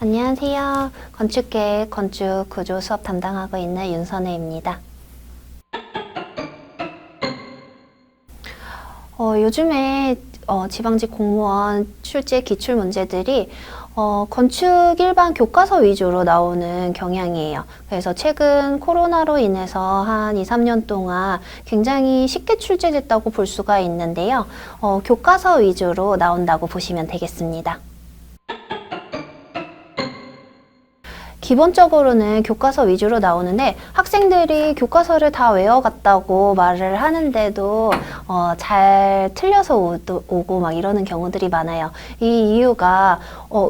안녕하세요. 건축계획, 건축, 구조 수업 담당하고 있는 윤선혜입니다. 요즘에 지방직 공무원 출제 기출 문제들이 건축 일반 교과서 위주로 나오는 경향이에요. 그래서 최근 코로나로 인해서 한 2, 3년 동안 굉장히 쉽게 출제됐다고 볼 수가 있는데요. 교과서 위주로 나온다고 보시면 되겠습니다. 기본적으로는 교과서 위주로 나오는데 학생들이 교과서를 다 외워갔다고 말을 하는데도 잘 틀려서 오고 막 이러는 경우들이 많아요. 이 이유가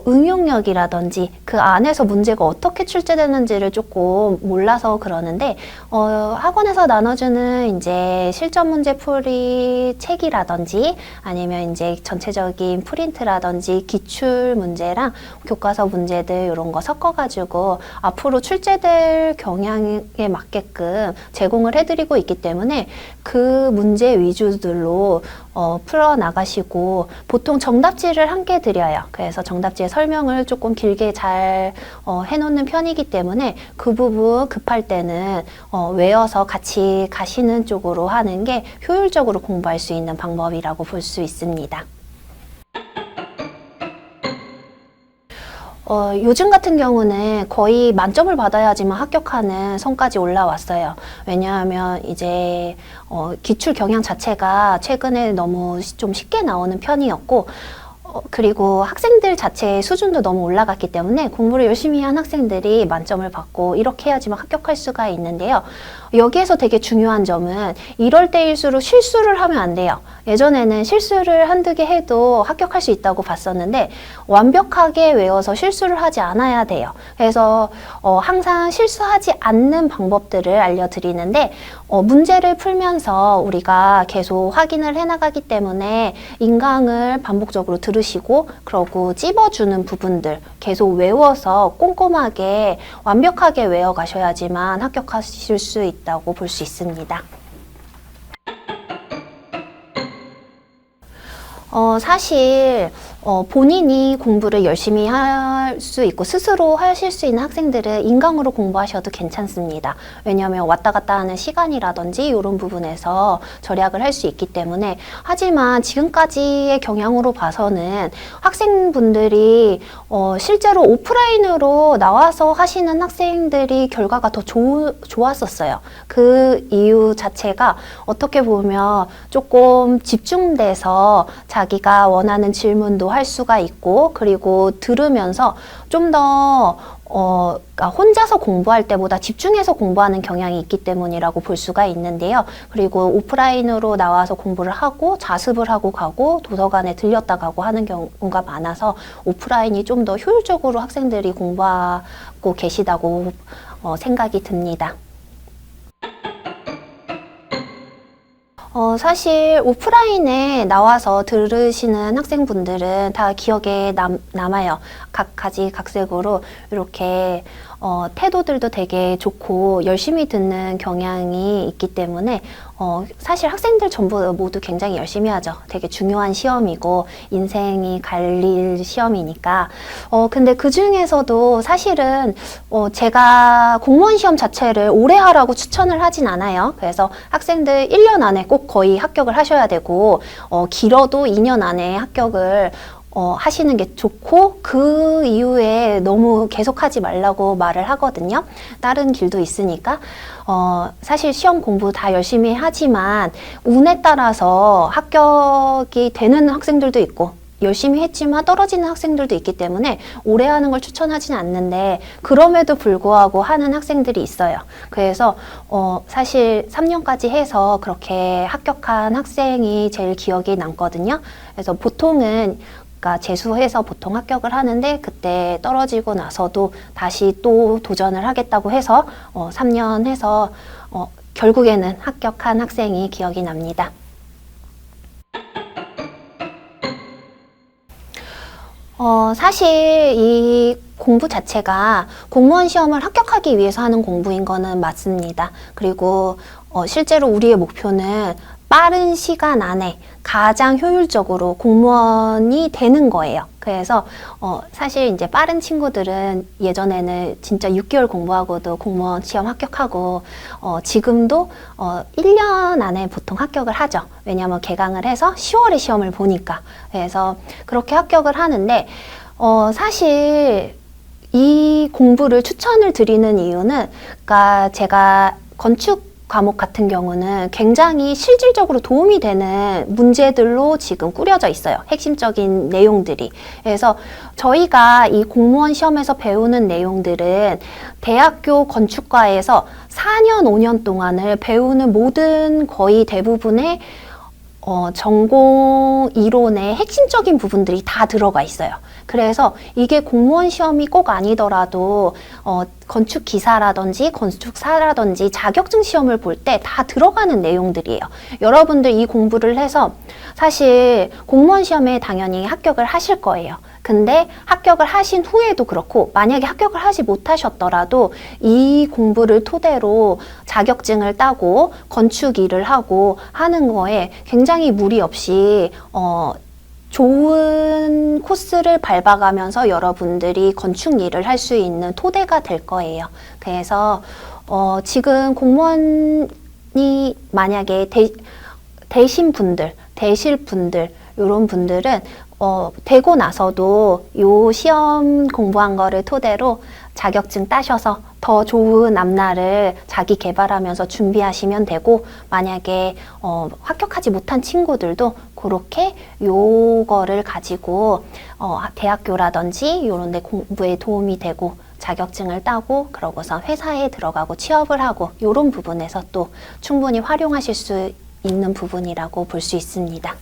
응용력이라든지 그 안에서 문제가 어떻게 출제되는지를 조금 몰라서 그러는데 학원에서 나눠주는 이제 실전 문제 풀이 책이라든지 아니면 이제 전체적인 프린트라든지 기출 문제랑 교과서 문제들 이런 거 섞어가지고 앞으로 출제될 경향에 맞게끔 제공을 해드리고 있기 때문에 그 문제 위주들로 풀어나가시고 보통 정답지를 함께 드려요. 그래서 정답지의 설명을 조금 길게 잘 해놓는 편이기 때문에 그 부분 급할 때는 외워서 같이 가시는 쪽으로 하는 게 효율적으로 공부할 수 있는 방법이라고 볼 수 있습니다. 요즘 같은 경우는 거의 만점을 받아야지만 합격하는 선까지 올라왔어요. 왜냐하면 이제 기출 경향 자체가 최근에 너무 좀 쉽게 나오는 편이었고 그리고 학생들 자체의 수준도 너무 올라갔기 때문에 공부를 열심히 한 학생들이 만점을 받고 이렇게 해야지만 합격할 수가 있는데요. 여기에서 되게 중요한 점은 이럴 때일수록 실수를 하면 안 돼요. 예전에는 실수를 한두 개 해도 합격할 수 있다고 봤었는데 완벽하게 외워서 실수를 하지 않아야 돼요. 그래서 항상 실수하지 않는 방법들을 알려드리는데 문제를 풀면서 우리가 계속 확인을 해나가기 때문에 인강을 반복적으로 들으시고 그러고 찝어주는 부분들 계속 외워서 꼼꼼하게 완벽하게 외워가셔야지만 합격하실 수 있다고 볼 수 있습니다. 사실 본인이 공부를 열심히 할 수 있고 스스로 하실 수 있는 학생들은 인강으로 공부하셔도 괜찮습니다. 왜냐하면 왔다 갔다 하는 시간이라든지 이런 부분에서 절약을 할 수 있기 때문에 하지만 지금까지의 경향으로 봐서는 학생분들이 실제로 오프라인으로 나와서 하시는 학생들이 결과가 더 좋았었어요. 그 이유 자체가 어떻게 보면 조금 집중돼서 자기가 원하는 질문도 할 수가 있고 그리고 들으면서 좀 더 그러니까 혼자서 공부할 때보다 집중해서 공부하는 경향이 있기 때문이라고 볼 수가 있는데요. 그리고 오프라인으로 나와서 공부를 하고 자습을 하고 가고 도서관에 들렸다 가고 하는 경우가 많아서 오프라인이 좀 더 효율적으로 학생들이 공부하고 계시다고 생각이 듭니다. 사실 오프라인에 나와서 들으시는 학생분들은 다 기억에 남아요. 각가지 각색으로 이렇게 태도들도 되게 좋고 열심히 듣는 경향이 있기 때문에 사실 학생들 전부 모두 굉장히 열심히 하죠. 되게 중요한 시험이고 인생이 갈릴 시험이니까. 근데 그 중에서도 사실은 제가 공무원 시험 자체를 오래 하라고 추천을 하진 않아요. 그래서 학생들 1년 안에 꼭 거의 합격을 하셔야 되고 길어도 2년 안에 합격을 하시는 게 좋고 그 이후에 너무 계속하지 말라고 말을 하거든요. 다른 길도 있으니까 사실 시험 공부 다 열심히 하지만 운에 따라서 합격이 되는 학생들도 있고 열심히 했지만 떨어지는 학생들도 있기 때문에 오래 하는 걸 추천하지는 않는데 그럼에도 불구하고 하는 학생들이 있어요. 그래서 사실 3년까지 해서 그렇게 합격한 학생이 제일 기억에 남거든요. 그래서 보통은 재수해서 보통 합격을 하는데 그때 떨어지고 나서도 다시 또 도전을 하겠다고 해서 3년 해서 결국에는 합격한 학생이 기억이 납니다. 사실 이 공부 자체가 공무원 시험을 합격하기 위해서 하는 공부인 거는 맞습니다. 그리고 실제로 우리의 목표는 빠른 시간 안에 가장 효율적으로 공무원이 되는 거예요. 그래서 사실 이제 빠른 친구들은 예전에는 진짜 6개월 공부하고도 공무원 시험 합격하고 지금도 1년 안에 보통 합격을 하죠. 왜냐하면 개강을 해서 10월에 시험을 보니까. 그래서 그렇게 합격을 하는데 사실 이 공부를 추천을 드리는 이유는, 그러니까 제가 건축 과목 같은 경우는 굉장히 실질적으로 도움이 되는 문제들로 지금 꾸려져 있어요. 핵심적인 내용들이. 그래서 저희가 이 공무원 시험에서 배우는 내용들은 대학교 건축과에서 4년, 5년 동안을 배우는 모든 거의 대부분의 전공 이론의 핵심적인 부분들이 다 들어가 있어요. 그래서 이게 공무원 시험이 꼭 아니더라도 건축 기사라든지 건축사라든지 자격증 시험을 볼 때 다 들어가는 내용들이에요. 여러분들 이 공부를 해서 사실 공무원 시험에 당연히 합격을 하실 거예요. 근데 합격을 하신 후에도 그렇고, 만약에 합격을 하지 못하셨더라도 이 공부를 토대로 자격증을 따고 건축 일을 하고 하는 거에 굉장히 무리 없이 좋은 코스를 밟아가면서 여러분들이 건축 일을 할 수 있는 토대가 될 거예요. 그래서 지금 공무원이 만약에 되실 분들 이런 분들은 되고 나서도 요 시험 공부한 거를 토대로 자격증 따셔서 더 좋은 앞날을 자기 개발하면서 준비하시면 되고, 만약에 합격하지 못한 친구들도 그렇게 요거를 가지고 대학교라든지 이런 데 공부에 도움이 되고 자격증을 따고 그러고서 회사에 들어가고 취업을 하고 이런 부분에서 또 충분히 활용하실 수 있는 부분이라고 볼 수 있습니다.